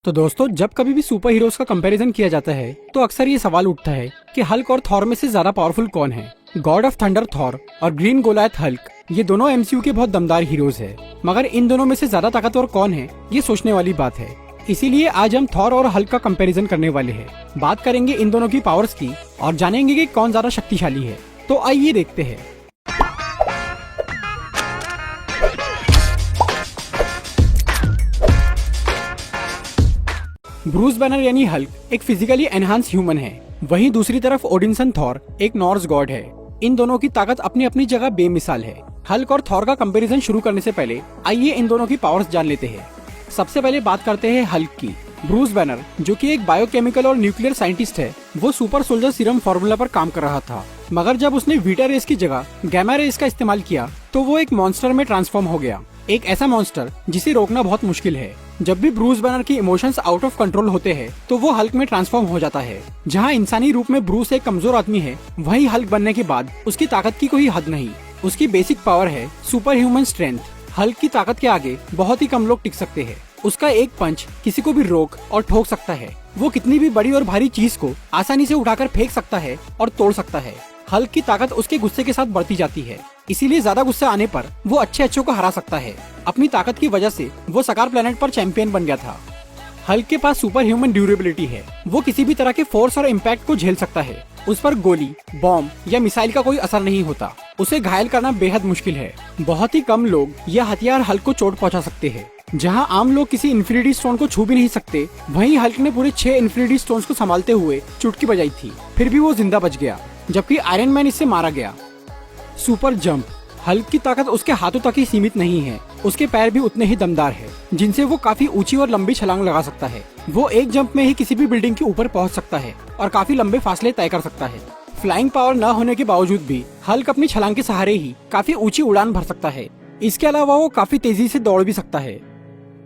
तो दोस्तों, जब कभी भी सुपर हीरोज का कंपैरिजन किया जाता है तो अक्सर ये सवाल उठता है कि हल्क और थॉर में से ज्यादा पावरफुल कौन है। गॉड ऑफ थंडर थॉर और ग्रीन गोलायथ हल्क, ये दोनों एमसीयू के बहुत दमदार हीरोज है, मगर इन दोनों में से ज्यादा ताकतवर कौन है ये सोचने वाली बात है। इसीलिए आज हम थॉर और हल्क का कंपैरिजन करने वाले हैं। बात करेंगे इन दोनों की पावर्स की और जानेंगे कि कौन ज्यादा शक्तिशाली है। तो आइए देखते हैं। ब्रूस बैनर यानी हल्क एक फिजिकली एनहांस ह्यूमन है, वहीं दूसरी तरफ ओडिनसन थॉर एक नॉर्स गॉड है। इन दोनों की ताकत अपनी अपनी जगह बेमिसाल है। हल्क और थॉर का कंपैरिजन शुरू करने से पहले आइए इन दोनों की पावर्स जान लेते हैं। सबसे पहले बात करते हैं हल्क की। ब्रूस बैनर, जो कि एक बायोकेमिकल और न्यूक्लियर साइंटिस्ट है, वो सुपर सोल्जर सीरम फॉर्मूला पर काम कर रहा था, मगर जब उसने वीटा रेस की जगह गैमा रेस का इस्तेमाल किया तो वो एक मॉन्स्टर में ट्रांसफॉर्म हो गया। एक ऐसा मॉन्स्टर जिसे रोकना बहुत मुश्किल है। जब भी ब्रूस बैनर की इमोशंस आउट ऑफ कंट्रोल होते हैं तो वो हल्क में ट्रांसफॉर्म हो जाता है। जहां इंसानी रूप में ब्रूस एक कमजोर आदमी है, वहीं हल्क बनने के बाद उसकी ताकत की कोई हद नहीं। उसकी बेसिक पावर है सुपर ह्यूमन स्ट्रेंथ। हल्क की ताकत के आगे बहुत ही कम लोग टिक सकते हैं। उसका एक पंच किसी को भी रोक और ठोक सकता है। वो कितनी भी बड़ी और भारी चीज को आसानी से उठाकर फेंक सकता है और तोड़ सकता है। हल्क की ताकत उसके गुस्से के साथ बढ़ती जाती है, इसीलिए ज्यादा गुस्सा आने पर वो अच्छे को हरा सकता है। अपनी ताकत की वजह से वो सकार प्लेनेट पर चैंपियन बन गया था। हल्क के पास सुपर ह्यूमन ड्यूरेबिलिटी है। वो किसी भी तरह के फोर्स और इम्पैक्ट को झेल सकता है। उस पर गोली, बॉम्ब या मिसाइल का कोई असर नहीं होता। उसे घायल करना बेहद मुश्किल है। बहुत ही कम लोग यह हथियार हल्क को चोट पहुंचा सकते हैं। जहां आम लोग किसी इन्फिनिटी स्टोन को छू भी नहीं सकते, वहीं हल्क ने पूरे 6 इन्फिनिटी स्टोन्स को संभालते हुए चुटकी बजाई थी, फिर भी वो जिंदा बच गया, जबकि आयरन मैन इससे मारा गया। Super jump. हल्क की ताकत उसके हाथों तक ही सीमित नहीं है, उसके पैर भी उतने ही दमदार है, जिनसे वो काफी ऊंची और लंबी छलांग लगा सकता है। वो एक जंप में ही किसी भी बिल्डिंग के ऊपर पहुंच सकता है और काफी लंबे फासले तय कर सकता है। फ्लाइंग पावर न होने के बावजूद भी हल्क अपनी छलांग के सहारे ही काफी ऊंची उड़ान भर सकता है। इसके अलावा वो काफी तेजी से दौड़ भी सकता है।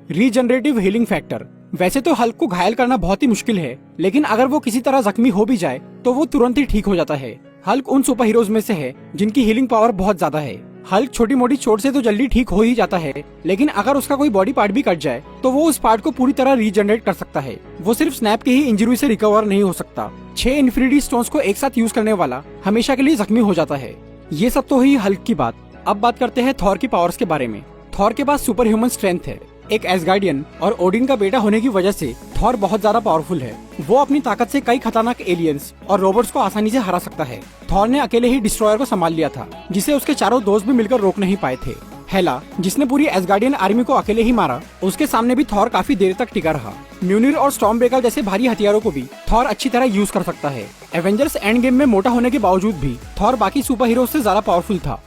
Regenerative healing factor. वैसे तो हल्क को घायल करना बहुत ही मुश्किल है, लेकिन अगर वो किसी तरह जख्मी हो भी जाए तो वो तुरंत ही ठीक हो जाता है। हल्क उन सुपर हीरोज में से है जिनकी हीलिंग पावर बहुत ज्यादा है। हल्क छोटी मोटी चोट से तो जल्दी ठीक हो ही जाता है, लेकिन अगर उसका कोई बॉडी पार्ट भी कट जाए तो वो उस पार्ट को पूरी तरह रीजनरेट कर सकता है। वो सिर्फ स्नैप की ही इंजरी से रिकवर नहीं हो सकता। 6 इन्फिनिटी स्टोन्स को एक साथ यूज करने वाला हमेशा के लिए जख्मी हो जाता है। ये सब तो हुई हल्क की बात। अब बात करते हैं थॉर की पावर्स के बारे में। थॉर के पास सुपर ह्यूमन स्ट्रेंथ है। एक एसगार्डियन और ओडिन का बेटा होने की वजह से थॉर बहुत ज्यादा पावरफुल है। वो अपनी ताकत से कई खतरनाक एलियंस और रोबोट्स को आसानी से हरा सकता है। थॉर ने अकेले ही डिस्ट्रॉयर को संभाल लिया था, जिसे उसके चारों दोस्त भी मिलकर रोक नहीं पाए थे। हेला, जिसने पूरी एसगार्डियन आर्मी को अकेले ही मारा, उसके सामने भी थॉर काफी देर तक टिका रहा। म्यूनिर और स्टॉर्म ब्रेकर जैसे भारी हथियारों को भी थॉर अच्छी तरह यूज कर सकता है। एवेंजर्स एंड गेम में मोटा होने के बावजूद भी थॉर बाकी सुपर हीरो से ज्यादा पावरफुल था।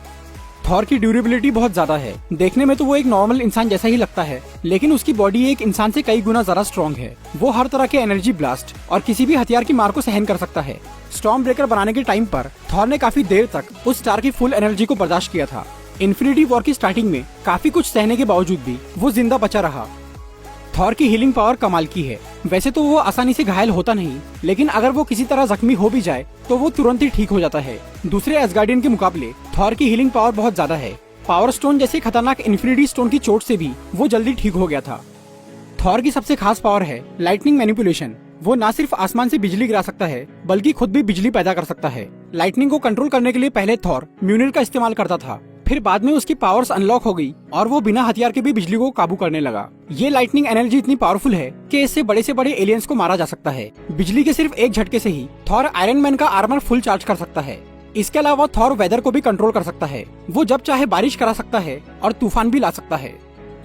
थॉर की ड्यूरेबिलिटी बहुत ज्यादा है। देखने में तो वो एक नॉर्मल इंसान जैसा ही लगता है, लेकिन उसकी बॉडी एक इंसान से कई गुना ज्यादा स्ट्रॉन्ग है। वो हर तरह के एनर्जी ब्लास्ट और किसी भी हथियार की मार को सहन कर सकता है। स्टॉर्म ब्रेकर बनाने के टाइम पर थॉर ने काफी देर तक उस स्टार की फुल एनर्जी को बर्दाश्त किया था। इन्फिनिटी वॉर की स्टार्टिंग में काफी कुछ सहने के बावजूद भी वो जिंदा बचा रहा। थॉर की हीलिंग पावर कमाल की है। वैसे तो वो आसानी से घायल होता नहीं, लेकिन अगर वो किसी तरह जख्मी हो भी जाए तो वो तुरंत ही ठीक हो जाता है। दूसरे एसगार्डियन के मुकाबले थॉर की हीलिंग पावर बहुत ज्यादा है। पावर स्टोन जैसे खतरनाक इन्फिनिटी स्टोन की चोट से भी वो जल्दी ठीक हो गया था। थॉर की सबसे खास पावर है लाइटनिंग मैनिपुलेशन। वो न सिर्फ आसमान से बिजली गिरा सकता है, बल्कि खुद भी बिजली पैदा कर सकता है। लाइटनिंग को कंट्रोल करने के लिए पहले थॉर म्यूनिर का इस्तेमाल करता था, फिर बाद में उसकी पावर्स अनलॉक हो गई और वो बिना हथियार के भी बिजली को काबू करने लगा। ये लाइटनिंग एनर्जी इतनी पावरफुल है कि इससे बड़े से बड़े एलियंस को मारा जा सकता है। बिजली के सिर्फ एक झटके से ही थॉर आयरन मैन का आर्मर फुल चार्ज कर सकता है। इसके अलावा थॉर वेदर को भी कंट्रोल कर सकता है। वो जब चाहे बारिश करा सकता है और तूफान भी ला सकता है।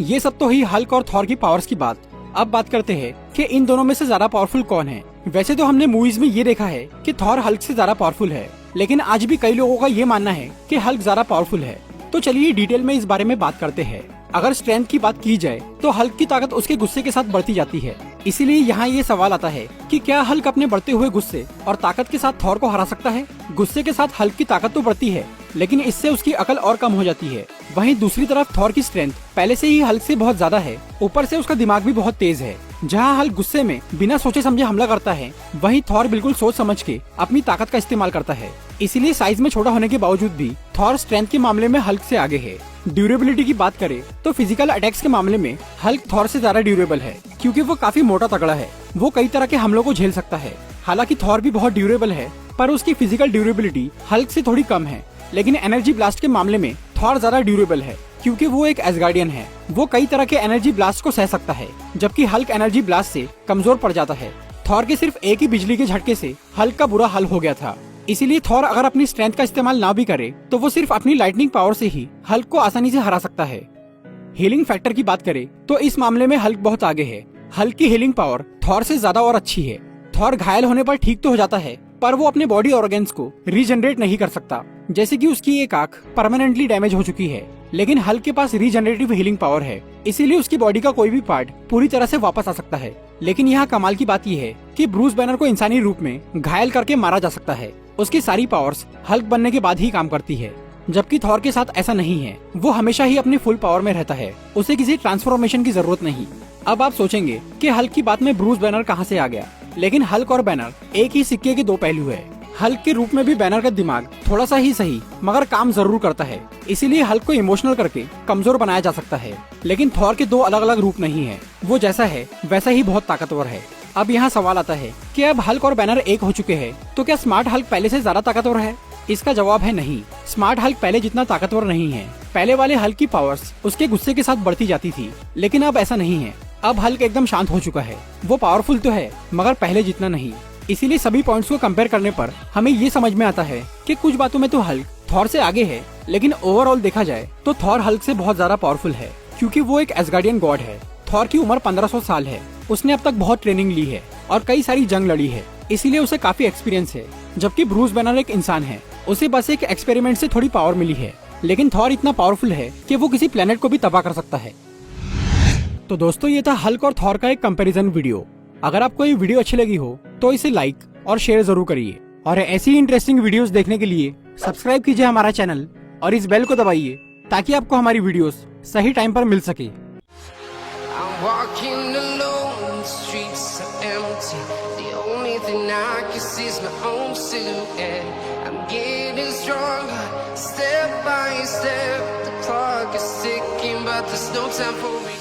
ये सब तो ही हल्क और थॉर की पावर्स की बात। अब बात करते हैं कि इन दोनों में से ज्यादा पावरफुल कौन है। वैसे तो हमने मूवीज में ये देखा है कि थॉर हल्क से ज्यादा पावरफुल है, लेकिन आज भी कई लोगों का ये मानना है कि हल्क ज्यादा पावरफुल है। तो चलिए डिटेल में इस बारे में बात करते हैं। अगर स्ट्रेंथ की बात की जाए तो हल्क की ताकत उसके गुस्से के साथ बढ़ती जाती है। इसीलिए यहाँ ये सवाल आता है कि क्या हल्क अपने बढ़ते हुए गुस्से और ताकत के साथ थॉर को हरा सकता है। गुस्से के साथ हल्क की ताकत तो बढ़ती है, लेकिन इससे उसकी अकल और कम हो जाती है। वहीं दूसरी तरफ थॉर की स्ट्रेंथ पहले से ही हल्क से बहुत ज्यादा है, ऊपर से उसका दिमाग भी बहुत तेज है। जहाँ हल्क गुस्से में बिना सोचे समझे हमला करता है, वहीं थॉर बिल्कुल सोच समझ के अपनी ताकत का इस्तेमाल करता है। इसीलिए साइज में छोटा होने के बावजूद भी थॉर स्ट्रेंथ के मामले में हल्क से आगे है। ड्यूरेबिलिटी की बात करें तो फिजिकल अटैक्स के मामले में हल्क थॉर से ज्यादा ड्यूरेबल है, क्योंकि वो काफी मोटा तगड़ा है। वो कई तरह के हमलों को झेल सकता है। हालांकि थॉर भी बहुत ड्यूरेबल है, पर उसकी फिजिकल ड्यूरेबिलिटी हल्क से थोड़ी कम है। लेकिन एनर्जी ब्लास्ट के मामले में थॉर ज्यादा ड्यूरेबल है, क्योंकि वो एक एसगार्डियन है। वो कई तरह के एनर्जी ब्लास्ट को सह सकता है, जबकि हल्क एनर्जी ब्लास्ट से कमजोर पड़ जाता है। थॉर के सिर्फ एक ही बिजली के झटके से हल्क का बुरा हाल हो गया था। इसीलिए थॉर अगर अपनी स्ट्रेंथ का इस्तेमाल ना भी करे तो वो सिर्फ अपनी लाइटनिंग पावर से ही हल्क को आसानी से हरा सकता है। हीलिंग फैक्टर की बात करें तो इस मामले में हल्क बहुत आगे है। हल्क की हीलिंग पावर थॉर से ज्यादा और अच्छी है। थॉर घायल होने पर ठीक तो हो जाता है, पर वो अपने बॉडी ऑर्गन्स को रीजनरेट नहीं कर सकता। जैसे कि उसकी एक आंख परमानेंटली डैमेज हो चुकी है, लेकिन हल्क के पास रीजनरेटिव हीलिंग पावर है। इसीलिए उसकी बॉडी का कोई भी पार्ट पूरी तरह से वापस आ सकता है। लेकिन यहाँ कमाल की बात यह है कि ब्रूस बैनर को इंसानी रूप में घायल करके मारा जा सकता है। उसकी सारी पावर्स हल्क बनने के बाद ही काम करती है, जबकि थॉर के साथ ऐसा नहीं है। वो हमेशा ही अपनी फुल पावर में रहता है, उसे किसी ट्रांसफॉर्मेशन की जरूरत नहीं। अब आप सोचेंगे कि हल्क की बात में ब्रूस बैनर कहाँ से आ गया, लेकिन हल्क और बैनर एक ही सिक्के के दो पहलू है। हल्क के रूप में भी बैनर का दिमाग थोड़ा सा ही सही मगर काम जरूर करता है। इसीलिए हल्क को इमोशनल करके कमजोर बनाया जा सकता है। लेकिन थॉर के दो अलग अलग रूप नहीं है। वो जैसा है वैसा ही बहुत ताकतवर है। अब यहाँ सवाल आता है कि अब हल्क और बैनर एक हो चुके हैं, तो क्या स्मार्ट हल्क पहले से ज्यादा ताकतवर है? इसका जवाब है नहीं। स्मार्ट हल्क पहले जितना ताकतवर नहीं है। पहले वाले हल्क की पावर्स उसके गुस्से के साथ बढ़ती जाती थी, लेकिन अब ऐसा नहीं है। अब हल्क एकदम शांत हो चुका है। वो पावरफुल तो है, मगर पहले जितना नहीं। इसीलिए सभी पॉइंट्स को कंपेयर करने पर हमें ये समझ में आता है कि कुछ बातों में तो हल्क थॉर से आगे है, लेकिन ओवरऑल देखा जाए तो थॉर हल्क से बहुत ज्यादा पावरफुल है, क्योंकि वो एक एसगार्डियन गॉड है। थॉर की उम्र 1500 साल है। उसने अब तक बहुत ट्रेनिंग ली है और कई सारी जंग लड़ी है, इसीलिए उसे काफी एक्सपीरियंस है। जबकि ब्रूस बैनर एक इंसान है, उसे बस एक एक्सपेरिमेंट से थोड़ी पावर मिली है। लेकिन थॉर इतना पावरफुल है कि वो किसी प्लेनेट को भी तबाह कर सकता है। तो दोस्तों, ये था हल्क और थॉर का एक कंपैरिजन वीडियो। अगर आपको ये वीडियो अच्छी लगी हो तो इसे लाइक और शेयर जरूर करिए, और ऐसी इंटरेस्टिंग वीडियोस देखने के लिए सब्सक्राइब कीजिए हमारा चैनल और इस बेल को दबाइए, ताकि आपको हमारी वीडियोस सही टाइम पर मिल सके। Walking alone, the streets are empty. The only thing I can see is my own silhouette. I'm getting stronger, step by step. The clock is ticking, but there's no time for me.